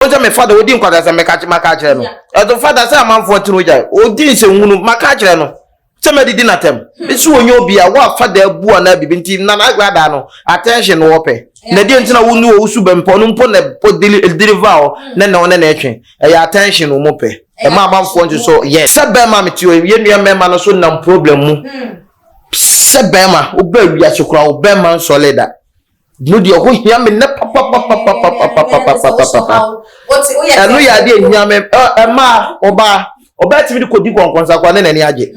Once my father wouldn't quite as a macachano. As the father said, I'm for Truja, or didn't say macachano. Somebody didn't attempt. It's when you'll be a what father boo and I've been team Nana Agradano. Attention, Warpe. The didn't know who knew Owusu Bempah, put deliver, then on an action. Attention, Mope. A mamma for you so, yes. Sir Bempah to you, young man, so no problem. Sir Bempah, obey we are so crowd, Bempah solida. No, the whole yammy, what's it? I know you are dear yammy, ma, or bat me could do one consequence any aje.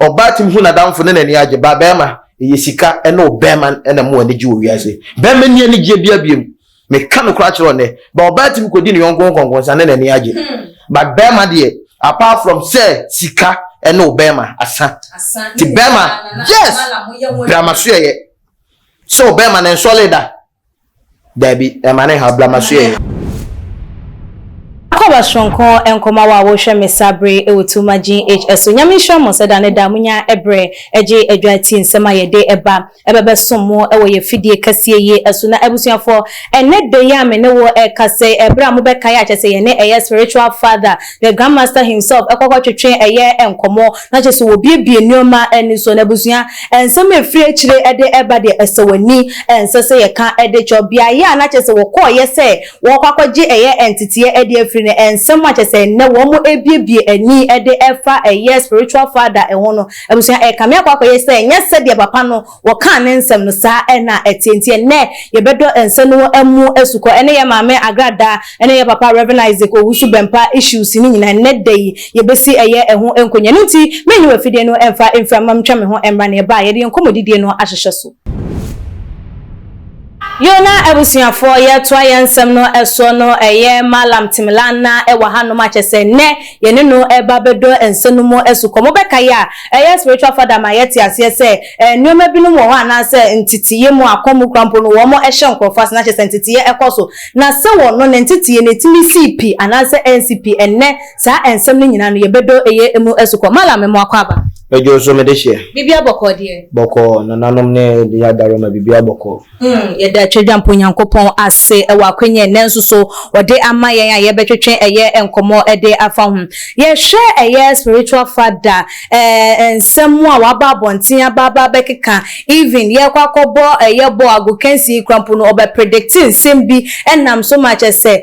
Or bat him who are down for any aje, Bama. Yesika and no bearman and a more the Jew, I say. Bearman near the JBM. May come crash on there, but bet him could in your conquest and any agent. But Bearman, dear, apart from say, Sika and no Bearman, a son. The Bearman, yes, Blamasuye. So Bearman and Solida. Debbie, a man have Blamasuye. Shonko enkoma wa wo hwe mesabre ewotuma GHS nyamisho mo se da ne da munya ebre eje adwati nsema ye de eba ebebe somo ewo ye fidie kasie ye esu na ebusuafo ene de ya me ne wo ekase ebra mo be kaya chese ye ne eye spiritual father the grandmaster himself ekokọ twetwe eye enkomo na chese wo biebie nioma eni so na ebusua ensem efri akire ede eba de esewani ensese ye ka ede chobia ya na chese wo ko ye se wo kwakwaje eye entity ede efri and so much as a no one ebiebie ani e de efa a spiritual father e hono ebusia e kamia kwakwa ye say nya se de papa no wo kan ne nsem no sa e na etientie ne ye bedo ense no amu esuko ene ye maame Agradaa ene ye papa Reverend Isaac Owusu Bempah issues ni nyina ne dey ye besi eye eho enkonya nti menyi wa fidie no emfa mam twa me ho emra ne ba ye de enkomodidie no ahyehye so Yona ebusuafo ye toa yensem no eso no eye malam timlana e wa hanu ma chese ne ye ne no eba bedo ensenumo esukomo beka ya eye spiritual father ma yeti ase se nneoma binu wo ana se ntitiye mu akomu krampo no wo mo ehye nkrofo na chese ntitiye ekoso na se wo no ne ntitiye ne timi CP ana se NCP enne sa ensem no nyina no ye bedo eye emu esuko malam mo akwaba Ejo so me de hye bibia boko de boko nananom ne de ya daro ma bibia boko ye da twedwampo nyankopon ase e wa kwenye nenso so wode ama yen a ye betwetwe eye enkomo ede afa hu ye hwe eye spiritual father ensemu a waba bontin ababa bekeka even ye kwakobo eye bo agokansi krampo no obe predicting sembi enam so much say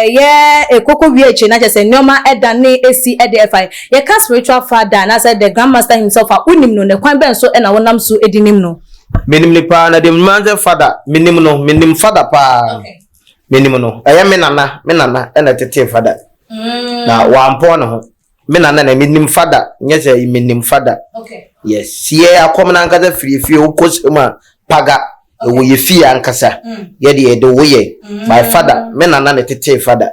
ye ekoko wieche na say nyoma eda ne esi ede afa ye ka spiritual father na say the grandmaster himself a unim no ne kwan ben so e na wonam so edinim no Minimum pa na de manze father minimum father pa minimum aya menana ena tete father na wa ampo no ho menana na minimum father nyese minimum father yes ye akom na nkata free okosema paga wo ye fie ankasa ye de wo ye my father menana na tete father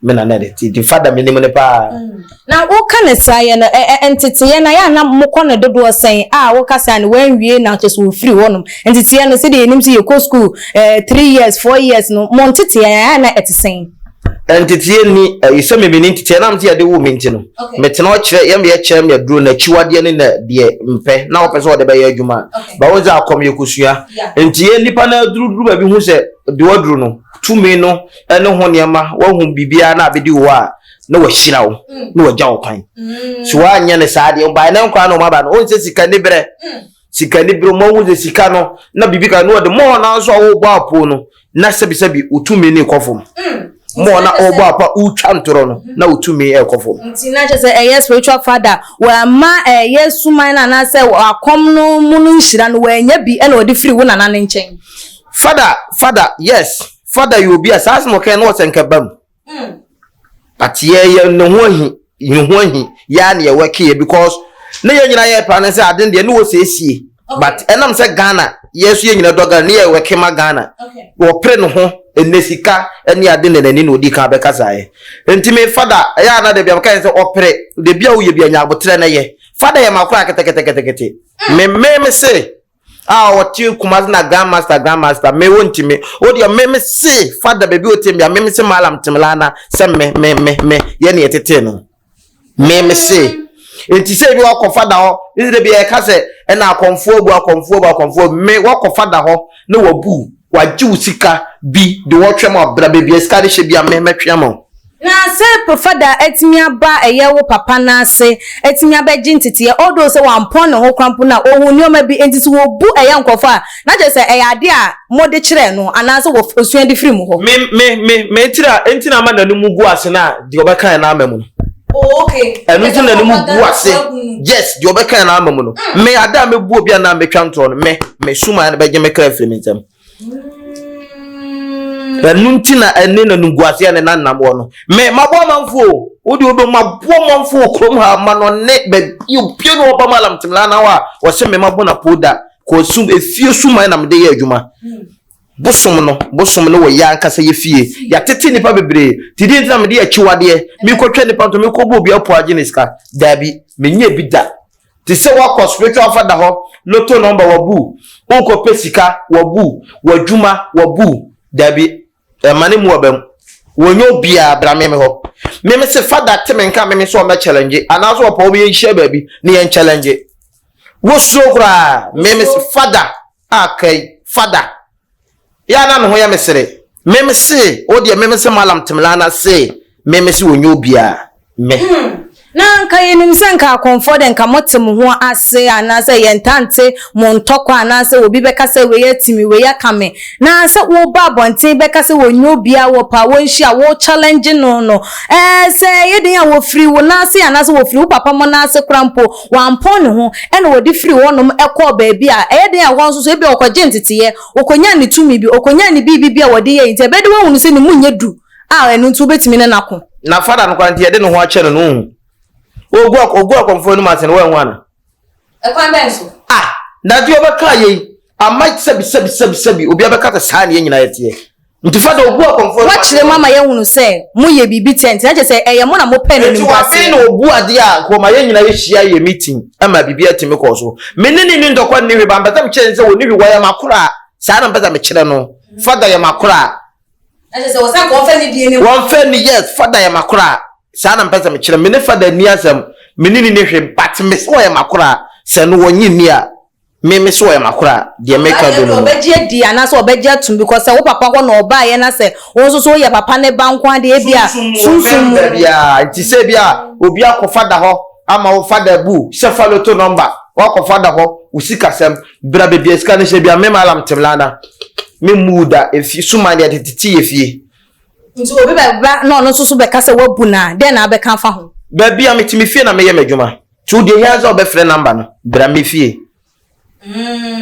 menana de father minimum pa na wo kan saye no entity ye na ya na mokọ na dodo sen wo kasa na wan wie na just wo free wonum entity ye no se de enim se ye ko school 3 years 4 years no mo entity ya na etisen entity ye ni yese me ni entity na mte ya de wo menti no metena o kire ye me ye kire me duro na chiwade ne na de mpe na wo pese wo de be ye adwuma ba wo za akom ye kosua enti ye nipa na duru ba bi hu se de woduru no tumi no ene ho niema wo hu bibia na abedi wo a no wa hira wo no wa gya wo kwan so wa anya ne saade ba na nkwa no maba no o nse sika ni bre mo hu ze sika no na bibika no de mo na so wo bo apo no na sebi utumi ni kofom mo na obo apa utwa ntoro no na utumi e kofom nti na che say spiritual father wa ma yesu man na say akom no munu nhira no wa anya bi e na odi free wo na na nchen father yes father you be as mo ken no senkabam but ye no ho hi ya na ye work because na ye nyina ye plan say aden de no wo sesie but enam say Ghana yesu ye nyina doga na ye work ma Ghana wo pre no ho enesika eni aden na nani no di ka be kasa ye enti me father ya na de bia kan say opre de bia wo ye bia nya abotre na ye father ye makura kete me say what you Kumasi na grandmaster me won't me o dia me say father baby o tem bia me say malam timlana say me ye na etete no me say enti say bi wa father ho is de bia ka say e na akomfo me wa father ho na wabu wagye usika bi de wotwem abra baby skade hye bia metwem na se profada etimi aba eye wo papa na ase etimi aba gintete odo se wampon ne ho krampo na ohu nioma bi entisi wo bu eye nkofo a na je se eye ade a mode kire no anase wo osuan di free mu ho me tira entina ma nanu mu gu ase na de obeka na amamu no okay enu ntina nanu mu gu ase yes de obeka na amamu no me ada me bu obi na metwa ntro no me suma na beje me kra free me ntem Nuntina ene na nunguase ane na namwo no me mabo manfo odi obo mabo manfo krom ha mano ne be yopie no oba malam timla na wa wo se me mabo na poda ko sum efie suma na mde ye adwuma bosom no wo ya ankasa ye fie ya tete nipa bebre tidi ntina mde ya chiwade mi kotwe nipa to mi ko bo bia po aginiska dabi menye bi da ti se wa spiritual father ho loto number wabu onko pesika wabu wadwuma wabu dabi mane mu obam wonyo bia bra me ho me se father teme nka me so me challenge anaso opa obi hye baby ne yen challenge wo so kura me se father akai father ya na no ho ya mesere me se o de me se malam temla na se me se wonyo bia me na nka yenim se nka comfort nka motem ho ase anase yentante montokwa anase obi beka se we yetimi we yakame na se wo ba bonten beka se wonyo bia wo pa wo nhia wo challenge no se yedin a wo free wo na se anase wo free wo papa mo na ase krampo wampon ne ho ene wo di free wonom ekọ baabi a yedin a won so ebi okọje ntete okonya ni tumi bi okonya ni bibi a wode ye nte bedi wo hunu se ni munye du a enu ntu betimi ne nako na fada no kwanti yede no ho ache no Ogwa konfo no masen wo enwana ekwan benso na di obeka ye amai sebi obi abeka ta saa ne nyina yete nti fada ogwa konfo wa kire mama ye hunu se mu ye bibi tent na je se eye mo na mo pen ni kwase nti wa na obu ade a ko ma ye nyina ye hia ye meeting ama bibi atimi ko so menini ni ndokwa ni hwe bamba tam kire se wo ni hwe wa ya makura saa na mpeza me kire no fada ya makura na je se wo sa ko fe ni die ni won fe ni yes fada ya makura sana mpesa me kire me ne fada ni asem menini ne hwe but me so ya makura se no wonyi ni a me so ya makura de make do no obeje di ana so obeje tum because wo papa ko no oba ye na se wo so ya papa ne bankwa de bia sunsun bia ti se bia obi akofada ho ama wo fada bu se faloto number wa akofada ho usika sem bra be bia ska ne se bia me malam timlana me muda efi suma de titi efie nti obi ba no so be kase wabu na den na be kan fa ho ba bia metimi fie na me ye madwuma tu de hiaza obe frɛ number no bra me fie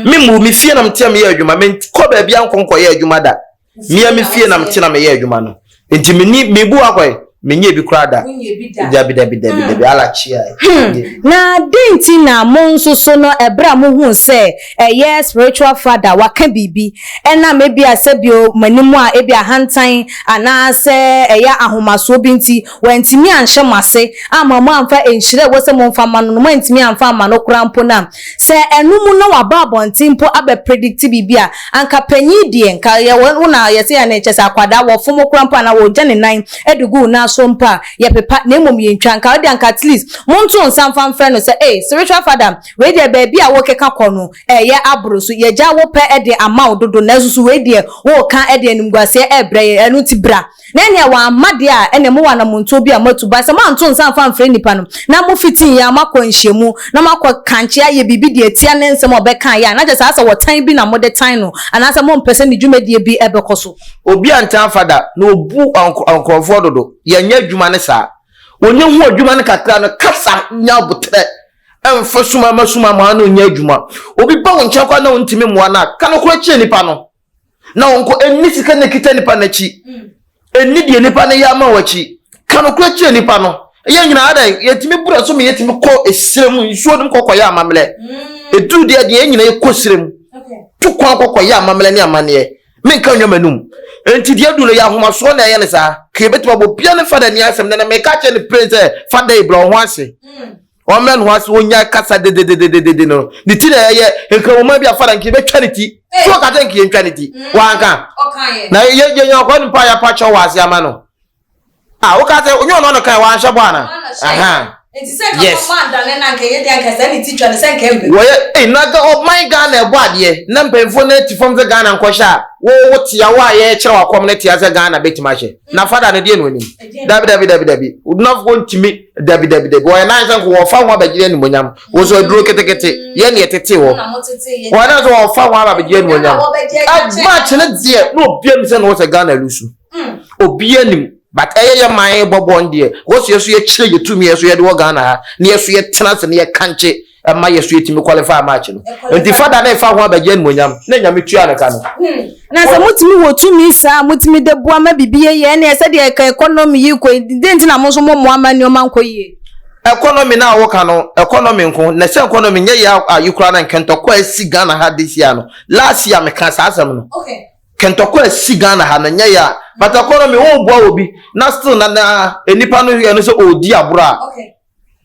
me fie na mtia me ye adwuma me ko ba bia nkonko ye adwuma da me fie na mtia na me ye adwuma no enti me bu akoy menye bi krada dabi ala chia na denti na monso so no ebra mo hu se yes spiritual father waka bibi ena mebi asebio manimu a ebi ahantan ana se eya ahomaso binti wantimi anhye mase amama amfa enhire wo se momfa mano no wantimi amfa mano krampo na se enumu no wababontimpo abe predict bibi a anka panyi die nka ye wona yese ya na eche sa kwada wo fomo krampo na wo gye ne nan edugu na sompa ye pepa na emom ye ntwa nka odi anka at least monto nsamfa mfre no se spiritual father we dey baby a wo keka kono ye abro so ye ja wo pe de ama ododo na susu we dey wo ka de animguase ebre enu ti bra na ene wa amade a ene mo wa na monto bi a matuba se manto nsamfa mfre nipa no na mo fitin ya makọ nhyiemu na makọ kanche aye bibi de etia ne nsem obeka ya na je sa wo tan bi na mo de tan no anasa mo mpese ni dwumadie bi ebekoso obi antan fada na obu ankrofo dodo ye nya dwuma ne sa onye hu adwuma ne kakra no kasa nya botre emfa suma ma na nya adwuma obi ba won kya kwa na wontimi moa na ka no kro kye nipa no na wonko enni sika ne kita nipa na chi enni die nipa ne ya ma wachi ka no kro kye nipa no ye nyina ada yetimi bura so me yetimi ko esrem nsuo nim kokoya amamle edu de de nyina ekosrem tu kwa kokoya amamle ne amane me kan nyamanum enti de adu le ya homa so na ye ne sa ke betima bo bia ne fada ni asem na me ka che ne prince fada ibro ho ase o men ho ase onya kasa de no ni ti na ye enka wo ma bia fada nke betwa ne ti so ka ten ke ntwa ne ti wa nka na ye nyoko ni pa ya pa cho wa ase ama no o ka se onyo no kan wa hye bo ana aha Yes. Naga of my gun a body, number for native from the Ghana and Kosha. What's your way, our community as a Ghana bit match. Now, father, I didn't win him. Debbie would not want to meet Debbie. Boy, and I who are found by Jen William was a broke at the Yen yet at Tio. Why not all found by Jen William? Much dear, no, Bjornson was a Ghana Lusu. Oh, Bien. But my Bob dear, what's your sweet chill to me as we had Wagana, near sweet tenants and near country, and my sweet to qualify match. And the father never found by Jen William, then you meet Chiana. Now, some to me, Sam, with me the Boama BBA, and I said, the economy you could, didn't I most more man your manco ye. Economy now, Wakano, economy, Nessa economy, yeah, Ukraine and Kentucky, Sigana had this year. Last year, I can't answer. Okay. Kentucky Sigana Hananya, but economy won't bow be Naston and Nipano and so oh dear bra. Okay.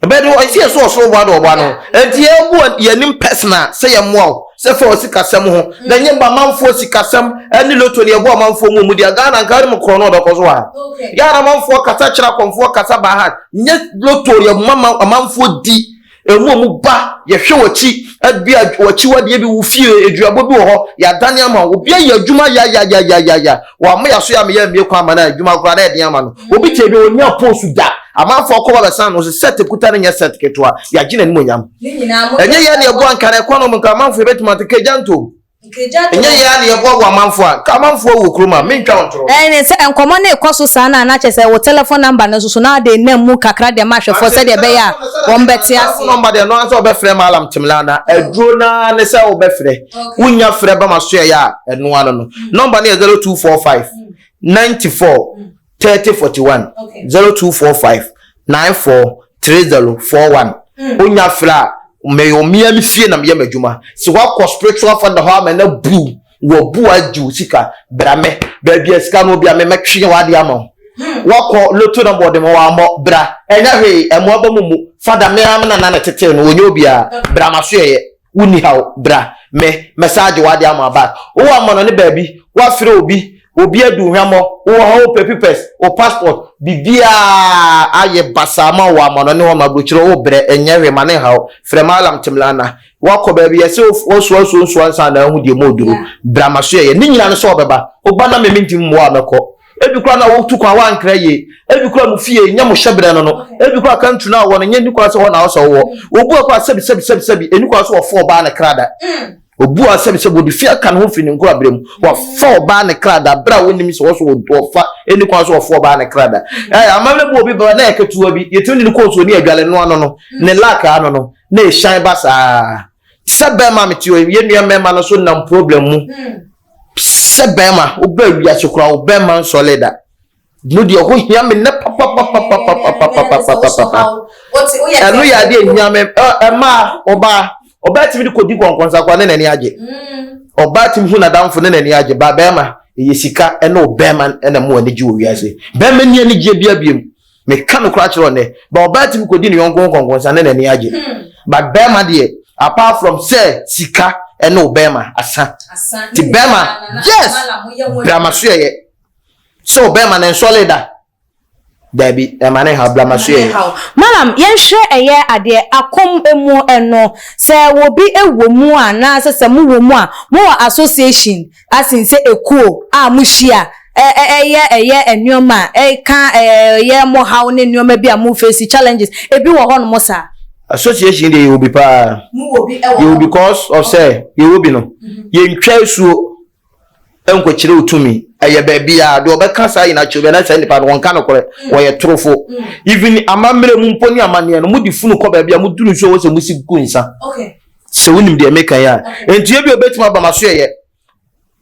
But I see a so one or one. And the one Yanim Pesna, say a more, say for Sicasamo, then Yamba man for Sicasam, and the lot to your woman for Mudia Ghana and Garmo Corno of Oswa. Okay. Yana man for Casacha from for Casabahat, yet lot to your mamma a man for D. Emu ba ye hwe wachi adbia wachi wade bi wo fie eduabo bi wo ho ya daniel ma obi ya adwuma ya wa ma ya so ya me ya me kwa ma na adwuma kra na ede ama no obi te bi onya post da amanfo ko ba san no se set kuta na nya set ketwa ya gina ni monyam enye ya na ebo anka na economy nka amanfo betima te kejanto enye ya na ebo amanfo a ka amanfo wo kroma mentwa ontro se enkomo na ekoso sana na che se wo telephone number no so na de nam mu kakra de ma hwefo se de be ya won beti ase number de no answer obefre malam timlana adro na ne se obefre unya fre ba maso ya eno ano no number na 0245 94 3041 0245 94 3041 unya fra me omia mi fie na me madwuma se wa spiritual father ho ama na bu wo bu aju sika brame ba bia sika no bia me metwe wade ama wako loto na bode mo wa mo bra enya hwe emo ba mu father me am na tete no onye obia bra maso ye wuni hawo bra me message wade ama ba wo ama no ne ba bi wa fere obi adu hwamo wo ho papers o passport bibia aye basama wo ama no ne wo mabrochiro wo bre enya hwe mane hawo fere malam timlana wako ba bi yese wo so ansa na hu de moduru bra maso ye ni nyina no so obeba ogba na me mintim mo ameko ebi kura na wo tu kwa wan kra ye ebi kura mu fie nya mo hyebre no ebi kura kantu na wo no nya ni kwa so wo na wo so wo obu akwa sebi eni kwa so wo fo ba na krada obu asebi bodi fia kan ho fini nkura brem wo fo ba na krada bra wonim so wo so wo fa eni kwa so wo fo ba na krada amamle bu obi ba na eketuwa bi yetuni ni ko so ni adwale no ano no ne laka ano no na e shine basa sebe ma metio ye nua mema no so nam problem mu sebema oba wi asokura obema solida no de ho hia me ne papa anu ya de hia me ma oba timi ko di konkonsa kwa ne nani age oba timi hu na damfo ne nani age ba bema yesika ene obema ene mo ani ji wo wiase bema ni ani je bia biem me ka no kra kire ne ba oba timi ko di ne yonko konkonsa ne nani age ba bema de apart from say sika ene obema asa ti bema yes bema so ye so bema na solida Debbie, the man have blamashe. Madam, yenhwe eye ade akom emu eno se wo bi ewo mu ana se mu wo mu a mo association asin se ekuo a mu hia eye enyoma ka ye mo hawo ne enyoma bi a mu face challenges ebi wo ho no mo sa association dey will be pa mu wo bi ewo you because of say you will be no ye ntwa suo enko kire utumi eye ba bia de obeka sa ina chobe na say nipa won ka no kore wo ye trofo even amamre mu mponi amane no mudi funu ko ba bia mudunu so wo se musi kunsa okay se wonim de meka ya entie bi obetima ba maso ye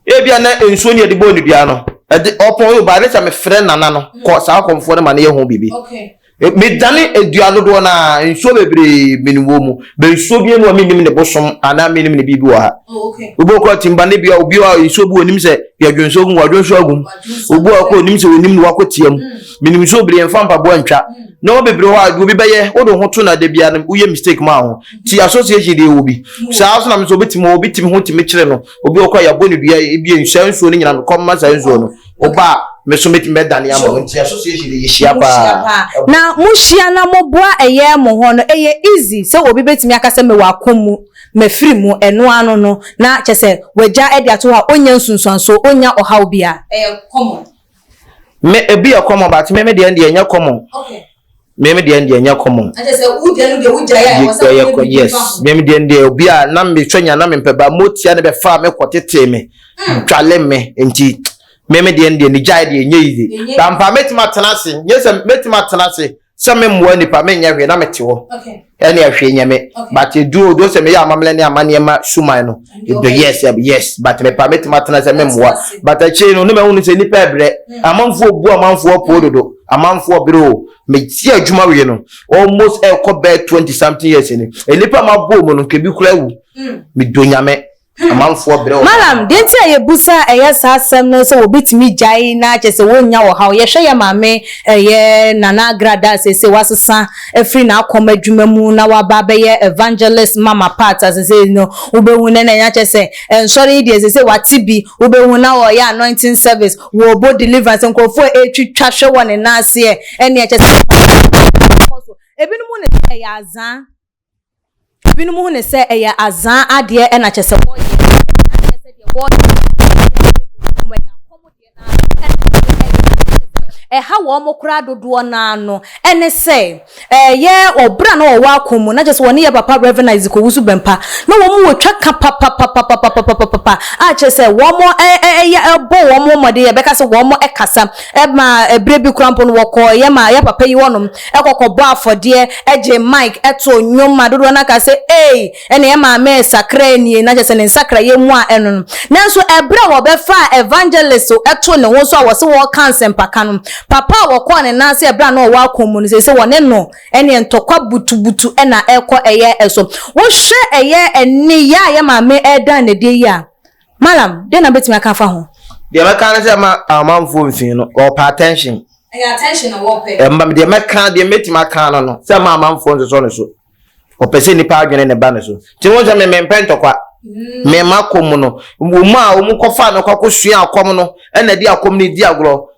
e bia na ensuo ne de bonu bia no e opon yo ba re cha me frɛ nana no ko sa akomfo ne ma ne ye ho bibi okay me dane eduano do na ensuo bebre meniwo mu be ensuo bi enu aminim ne bosom ana aminim ne bibi wa okay ubo ko timba ne bia obi wa ensuo bi onim se ya dwonso gun wa dwonso agum ubo ko onim se onim ne wa ko tiam menim so bre enfam pa bo antwa no bebre wa obi beye odo ho to na de bia uye mistake ma ho ti association de obi sa so na me so betimo ho timi kire no obi ko ya bonu dua e bia ensuo ne nyina no kom ma sa ensuo no oba me so meti medani am nti association ye hia pa na muhia na moboa eye mo ho no eye easy se obi betimi akase me wakomu mefiri mu eno ano no na chese wagya ede ato ha onya nsunsuanso onya oha obia common me ebi e common but me de enya common me de enya common chese wudie no de wugya ya wasa yes me de obi a na me twanya na me mpeba motia ne be fa me kwotete me twale me enti me de ni gya de enye yize tampa metima tenase nyese metima tenase se me mwa nipa me nya hwe na mete wo ene ahwe nyame but do se me ya amamle ne amane ma suman no yes but me pa metima tenase me mwa but achi no me hunu se nipa ebre amanfo obu amanfo opododo amanfo biro me ti adwuma we no almost e ko be 20 something years ni nipa mabo mo no kebi kura wu me do nyame amanfo bere malam de ntia ye busa eye sasem no so obitimi jai na chese wonya wo ha ye hwe ye mame eye nana Agradaa sese wasesa efri na akoma adwuma mu na waba be ye evangelist mama part sese no ubehu ne na chese sorry de sese watibi ubehu na wo ya anointing service wo bo deliverance nkofo etwitwa hwe won na ase ene chese ebinumu ne eye azan ebinumu hu ne se eye azan ade ena chese ha wo mo kura dodo na no ene se ye obra na wo akomu na just woni ye papa Reverend Owusu Bempah na wo mo wotwa ka papa a che se wo mo ye bo wo mo mode ye beka se wo mo ekasa ma ebrebi krampo no wo ko ye ma ye papa yi wonom ekokko bo afode eje mic eto nyoma dodo na ka se ene ye ma me sakra ni na che se ne sakra ye mu a eno na so ebra wo be fa evangelist eto ne wo so a wo se wo cancer mpaka no papa wako ne na se bra na wo akomu ne se wone no ene ntokwa butubutu ena ekọ eye eso wo hwe eye eni ya ye ma me eda ne de ya malam de na betimi aka fa ho de meka na se ma amanfo mfin no or pay attention wo pe mbam de meka de metimi aka no se ma amanfo nso so ne so o pese ni pa adwene ne ba ne so ti won se me mpentokwa me makomu no wo ma o mu kofa no kwakosua akom no ena di akom ne di agro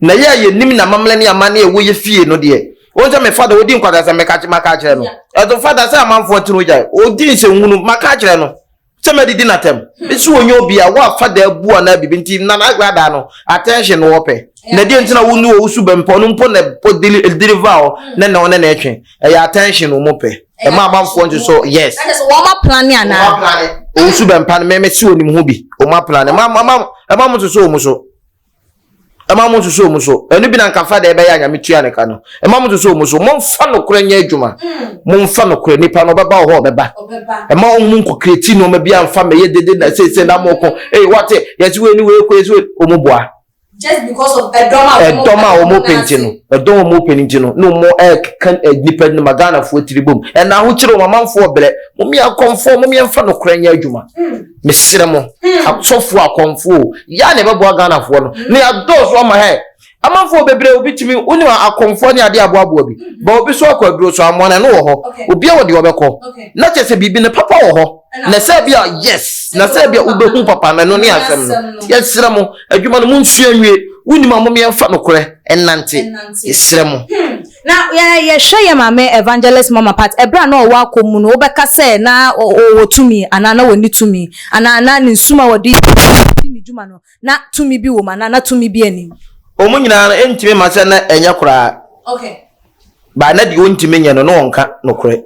na ye nim na mamle ne amane e wo ye fie no de o je me father odi nkwada se meka maka kire no e do father se amanfo tinu ja odi se hunu maka kire no se me didi na tem isu onye obi a wa father abu na bibi nti na Agradaa no attention wo pe na de ntina wo nu Owusu Bempah no mpo na deliver na na one na etwe e ya attention wo mo pe e ma amanfo nti so yes that is wo ma plan ana Owusu Bempah me si onim ho bi o ma plan ma mo so mo so emamu so mu so enu bi na nkafa da ebe ya nya metua ne ka no emamu so mu so momfa no kora nya adwuma momfa no kora nipa no beba ho beba ema omu nko kreti no ma bia mfa me ye dede na se na moko what yes we ni we ko yes we omuboa just because of edoma omo pentino edoma omo pentino no mo kan nipa ni magana fo tribum na ho kire o mamfo bele momi akonfo momi mfa no kora nya adwuma mesire mo asofo akonfo ya ne bebo Ghana fo no ne adoso o ma he amanfo bebre obitimi uni akonfo ne ade aboabo bi ba obi so akwaduro so amona no wo ho obi a wode obekọ na chese bibi ne papa wo ho na se bia yes na se bia ubehu papa na no ne asem no yesire mo adwuma no munsu anwie uni ma momi mfa no kore enante yesire mo na ye hwe ye mame evangelist mama part ebra na owa akomu no obeka se na wotumi ana na woni tumi ana na nsuma wodi ni juma no na tumi bi wo ma na tumi bi anim omu nyina na entime ma se na enya kura ba na di ontime nya no wonka no kure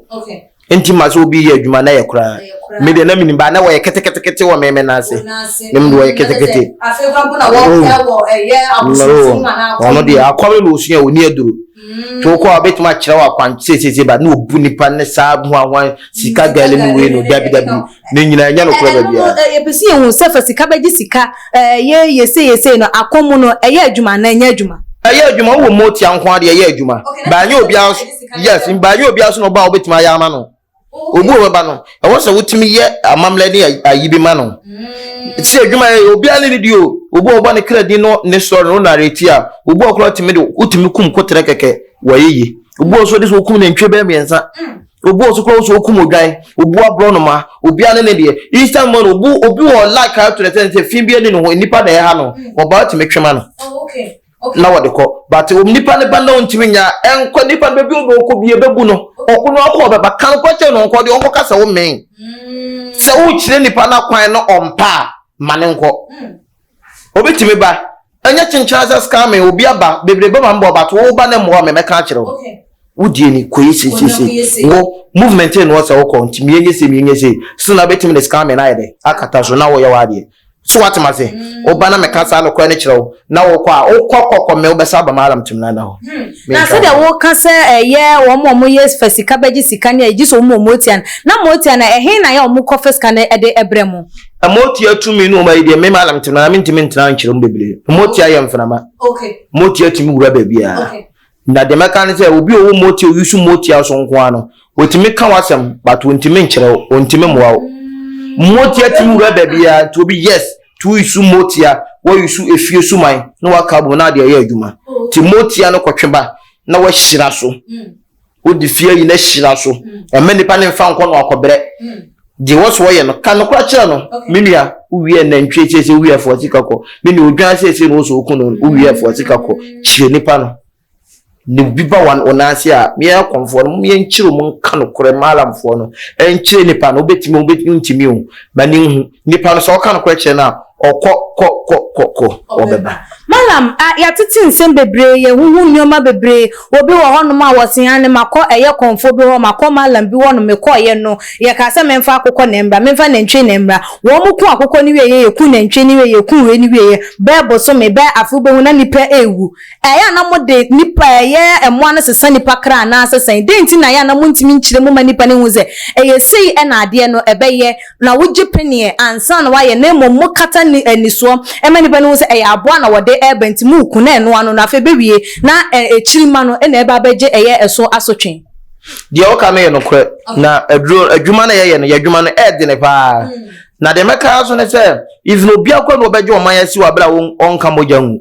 entime ma se obi ye adwuma na ye kura me de na mini ba na wo ye ketekete wo meme na ase nem do ye ketekete afekwa bu na wo ye abusu ma na ono de akwame no osua oni aduru to ko abetuma kire wa kwan sesese ba na obu nipa ne sa hu ahwan sika gale ni we no dabi ne nyina nya no kura ba bia e pesi ehun sefa sika ba gi sika yese no akomu no eye adwuma na enya adwuma eye adwuma wo moti anko ade eye adwuma ba nya obi yes ba nya obi aso no ba obetuma ya ama no obu oba no e wo se wotimi ye amamle ne ayibi ma no ti adwuma obi ani ni dio obu oba ne kredi no ne story no narrate a obu okro timi de utimi kum kotere keke wayiyi obu so de so kum ne ntwe ba miensa obu so kro so kum odwan obu abro no ma obi ani ne de instant man obi wo like out to the sense fin bi ani no nipa da ya ha no oba timi twema no na wo de ko but nipa ne ba na ontimi nya enko nipa be bi obo bi ebebu no okuno akọ be ba kan ko che no nko de onko kasa wo men se wo chire nipa na kwan no ompa mane nko obetimi ba anya chinchaza scam obi aba bebrebe ma mbo but wo ba na mo me meka kire wo udie ni koyisi wo movement no wasa wo ko ntimi yenye so na betimi ne scam na ide akata so na wo ye wade so what am I say oba na meka sa no kwa ne kire wo na wo kwa okokoko me obesa ba malam timna na ho na se de wo ka se ye wo mo yes fasika beji sika ne agi so mo motian na motian na ehe na ye wo ko fasika na ede ebremu motia tumi no ma ide me malam timna na mintimi ntina nkire mo bebre motia ye mfnama motia tumi wura ba bia na de meka ne se obi owo motia yusu motia so nko ano otimi ka wasem but ontimi nkire ontimi moa motia tumi wura ba bia to be yes tu isu motia wo isu efie suman na wakabo na de ye adwuma ti motia no kwotweba na wa hyira so wo di fie yi na hyira so emani pa ne mfa nko no akobre di wo so ye no kan ko akira no menua uwie na ntwe chese uwie fo tikako meni odwan sese no so okun no uwie fo tikako chire nipa no ne biba wan onase a me ya konfo no me nchiro mu nka no kore malamfo no enchire nipa no obetimi ntimi o mani hu nipa no so oka no kore chire na okọ obeba malam ya titi nsem bebre ye huhu nyoma bebre obi wo hono ma wosen ne makọ eye konfo bi ho makọ malam bi wo no mekọ ye no ye ka se memfa akokọ nembra memfa nantwe nembra wo mu ku akokọ ni we ye ku nantwe ni we ye ku we ni we ye bebo so me be afu be hu na nipa ewu ya na mo de nipa ye emo na sesa nipa kra na sesan de nti na ya na mo ntimi nchire mo ma nipa ne hu ze eye sei e na ade no ebe ye na wo gipenie ansa na wa ye na mo kata ni aniso emani ba ne hu ze eye aboa na wode ebenti mu kuna eno anu na afa bewie na echirima no na eba beje eye eso asotwen de o ka me no kre na adwuma na ye no yadwuma no ede ne pa na de meka so ne se if no bia kwa no beje o man yasi wa bra onka moja hu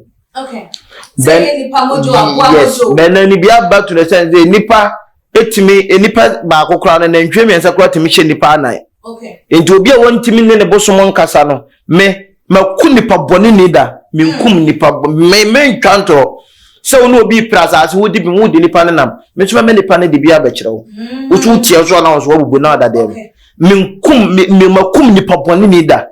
say nipa mojo aboa mojo men ni bia ba to ne se nipa etimi nipa ba kokora na ntwe miensa kora timi hye nipa anan enti obi a wontimi ne bosom nkasa no me makunipa boni nida minkum nipa me ntwanto se wo no obi prasa se wo di bi wo di nipa nenam me tuma me nipa ne di bia ba kire wo wo tu tie so na wo bubu na da dem minkum me makum nipa boni nida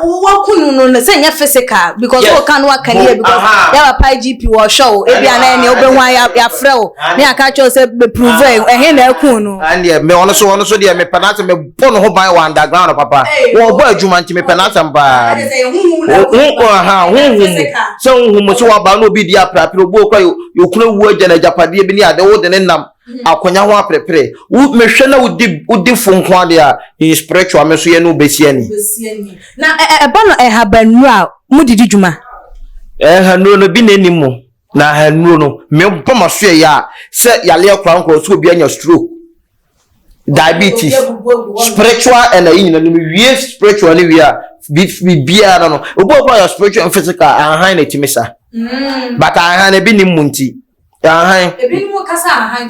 wo kunu no se nya physical because wo kan wa kan here because ya wa pai GP wo show e bia na ne obenwa ya frɛ wo ne aka cho se be prove he na akunu and me ono so de me penance me bono ho ban wa underground papa wo bo adwuma nti me penance mba so hu so wa ba no bi dia prapre obo kwa yokunu wu agya na japade bi ni ade wo de ne nam akonya ho aprepre wo mehwe na udi fonko ade a spiritual me so ye no besia ni na eba no habanu a mudidi djuma hanu no bi nenimu na hanu no me boma so ya se yale akranko so obi anya stroke diabetes spiritual and yin no wie spiritual ni wie bi bia no obo kwa spiritual and physical han na timisa but han na bi nimu nti han ebi ni mo kasa han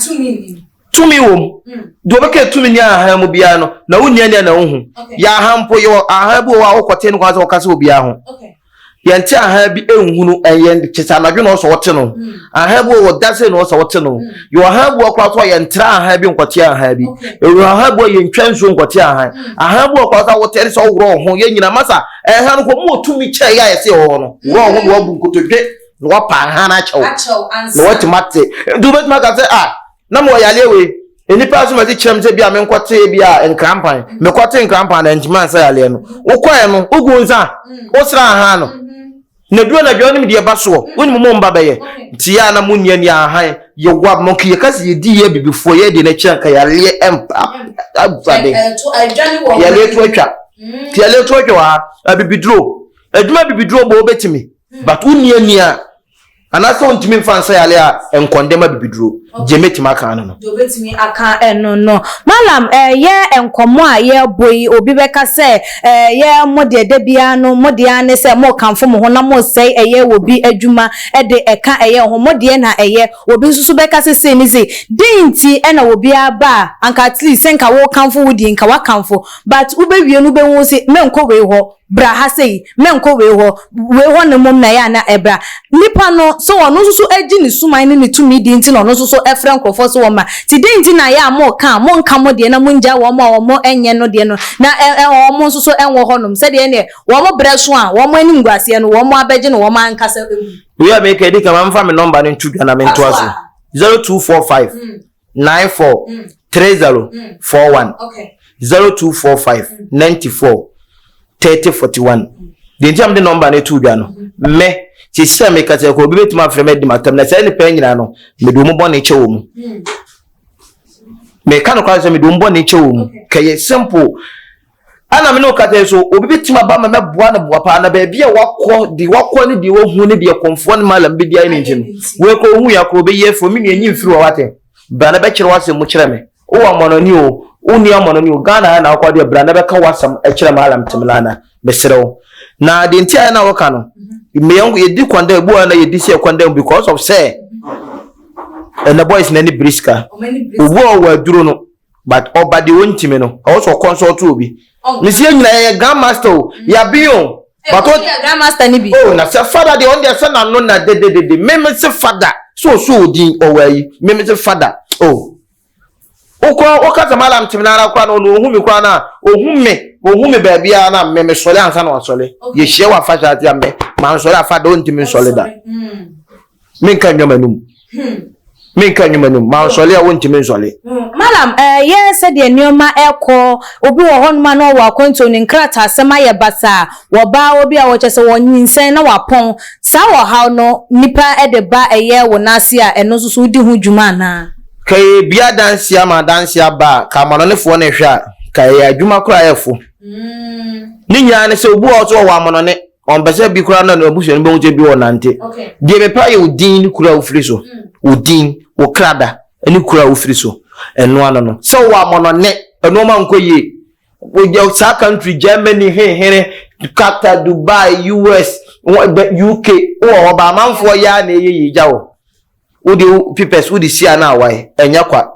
tumi wom do beke tumi ni han mu bia no na wunni ani na hu ya han po yo han bu wa okote no kwa so kasa obi ahụ yenti han bi enhunu eye chisa nadwe no so wote no han bu wo dase no so wote no yo han bu kwa so yentra han bi nkote han bi han bu yentwanso nkote han bu kwa so wote so woro ho ye nyina masa han ko mu tumi che ya yese ho no woro ho wo bu nkotodwe no wa pa han achew no what mate do bet maka say na mo yale we enipa so ma ti kyerem se bia me nkote bia enkrampan me kote enkrampan na njiman sa yale no wokoe no ugu nza wo sra han no na duo na dwo nim de ba so woni mo mba baye ti ya na munni ani han ye gwa mo kiye kasi ye di ye bibifo ye de na kyanka yale empa abade yale to atwa ti yale to atwa abibidro aduma bibidro bo obetimi but unni ani a anaso ntimi mfansa yale a enkondema bibidro Jemeti makano no. Jobetimi aka eno no. Malam ye enkomo a ye boy obi beka se ye mode de bia no mode ane se mo kanfo mo ho na mo sei eye obi adwuma de eka eye ho mode na eye obi susu beka se ni se dinti ena obi aba anka at least senka wo kanfo wudi nka wa kanfo but ubewie no be won se menko we ho bra ha sei menko we ho ne mom na ya na ebra nipa no so ono susu agi ni suman ni tumi dinti no susu efren krofo so woma ti dinti na ya mo kan mo nka mo de na mo nja wo mo enye no de no na mo susu enwo honom se de ne wo mo breso a wo mo ani ngwase no wo mo abeje no wo ma nkasa we are make edi kama mfa me number ni ntudwa na me ntoaso 0245 94 3041 okay 0245 94 3041 dinti am de number ni tudwa no me ti se me ka se ko bi betuma freme di matam na se ni pe nyina no me do mo bone che wo mu me ka no kwa se me do mo bone che wo mu kay simple ana me no ka te so obi betuma ba me boa na boa pa na ba bia wakọ ni di wo hu ni di konfo ni malam bi dia ni ntin we ko hu ya ko be ye fo mi ni enyi mfiri wate ba na be kire wase mu kire me o amononi o uni amononi o Ghana na akwa de bra na be ka wasam e kire malam timlana be serew na de ntia na woka no me yangu yedi kwanda ebu na yedi se kwanda because of say and the boys na ni briska obu wa duro no but obade wontime no also consult obi misi nyina ye grandmaster ya bion but what grandmaster ni bi na say father de on the son na no na de me say father so odin owayi me say father okwa okata malam timnara kwa no ohu mi kwa na ohu me ba bia na me sole ansa na wasole ye hie wa fa jati ambe man sole afa do ntimi sole da minka nyomanum man sole a wontimi sole malam ye said ye nioma eko obi wo honma no wa kwanto ni nkrata asema ye basa wo ba obi a wo chese wonyinsen na wapon sa wo ha no nipa ede ba eye wo nase a eno susu di hu dwuma na kai bia dansia ma dansia ba ka manonefo na hwa kai adwuma kura yefo ni nya ne se obu oto wa manone on bese bi kura na obusu ni be wuje bi wonante die me pa ye odin kura ofiri so odin wo krada eni kura ofiri so eno ano no so wa manone eno ma nkoye wo je sa country Germany here Qatar Dubai US UK o ba manfo ya na ye jawo udi pipes udi sia na awai enya kwa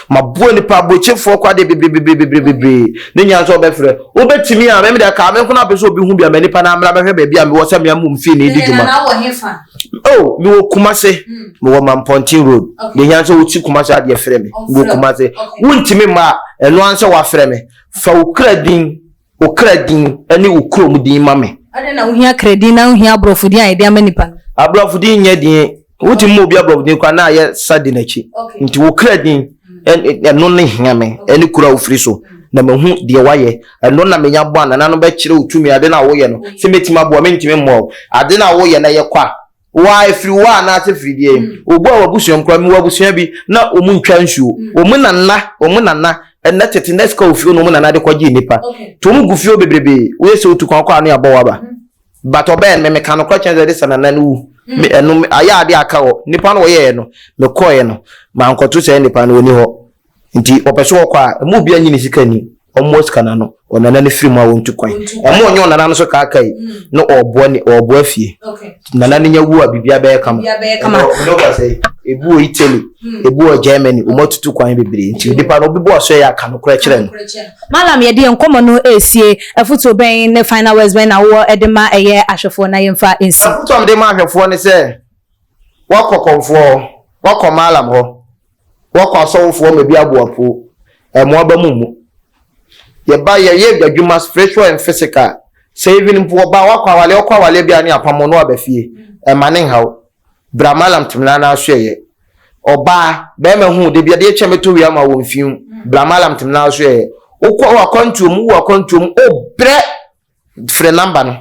mabuo ni pa bochefo kwa de bebre ne nyanso obefre obetimi a me de ka me kuna peso obi hu bia me nipa na amra behwe ba bia me wo se me amum fi ne di djuma na wo hefa me wo Kumasi me wo Mampontin road ne nyanso wo ti Kumasi ade frɛ me wo Kumasi wuntimi ma eno anse wa frɛ me fa okradin ani okrom din ma me ade na wo hia kredin na wo hia brofudin a ide amanipa abrofudin nya din wuti mo bia brofudin kwa na ye sadi nachi nti wo kradin eno ne hiame eni kura ofiri so na mehu de waye eno na menya bo anana no be kire otumi ade na wo ye no se metima bo mentime mo ade na wo ye na ye kwa wa efiri wa na ate fridie obu a wabusuam kwa mi wabusua bi na omu ntwa nsuo omu nana ena tete neska ofio no mu nana de kwaji nipa to mu gufio bebrebe wo ye se otukwan kwa no yabo waba but oben me meka no kwa chenze de sanana nu me eno aya ade aka wo nipa no wo ye no me koye no ma nkoto se nipa no oni ho nti opeso kwa mu bia nyini sikani almost kana no onana ne firi mu a wontu kwan omo onyo onana no so ka akai no obo afie nana ne nyawu a bibia be kama no ka say ebu Italy ebu Germany omotutu kwan bebre nti nipa no bibo so ya aka no kura kire no malam ye de nkomo no esie afuto ben ne final words ben na wo edema eye ahwefo na yemfa ensi afuto de ma ahwefo ne se wakokonfo wakomalam ho wako asofo me bia boapo emo abamumu ye ba ye adwuma spiritual and physical saving mpo ba wako awale bia ne apamono abafie emanen hawo bramalam timlana ahweye oba be me hu de bia de chemeto wi ama wo mfiu bramalam timlana ahweye wa kontum obre free number no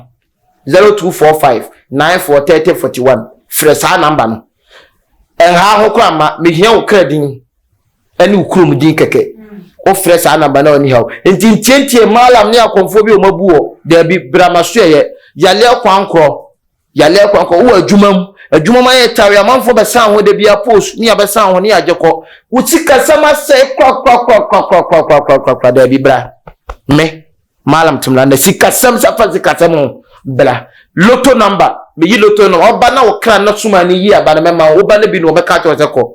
0245 943041 free sa number no ha ho kwa ma me hia wo kradin ani ukrum din keke o fresh anamba na oni hawo enti tientie malam ne akonfo bi o mabuo da bi bramaso ye yale kwankro yale kwa wo adwuma ma ye tawe amanfo be san ho de bia post ni abe san ho ni agekọ wuti kasama se kwa da bibra me malam tumla na sikasam safa sikasam bla loto number me yi loto no oba na wo kra na suma ni yi aba na mema oba na bi no meka to seko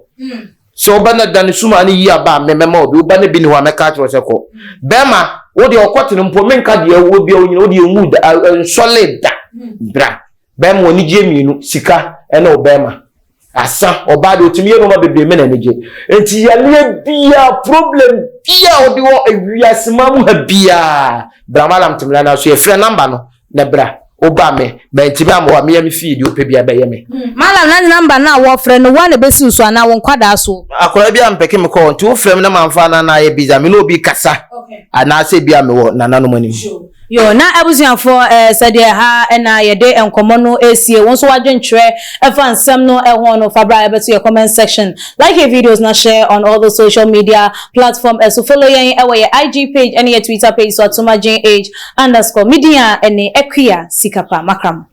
so oba na dan suma ni yi aba me mema obi oba na bi ni wa meka to seko bema wo de okote no mpo menka de wo bia wo de emu solid bra bema oni je mienu sika ena obema asa oba de otimi no ma bebe me na neje enti yale bia problem bia odi wo ewiasema mu ha bia bra malam tumla na so ye frɛ number no na bra oba me benti ba mo wa me feed ope bia be ye me malam na number na wo frɛ no wa na besi usu ana wo kwada so akora bia mpeke me ko nti wo frɛ me na manfa na ye biza me no obi kasa ana se bia me wo nana no mani yo na abusuafo sede ha na yede enkomo no esie won so wadwenkyerɛ efa nsɛm no ɛho no fabra ebeto your comment section like your videos na share on all the social media platform so follow yen ewe your IG page and your Twitter page so @tumaginh_media ene ekwia sikapa makram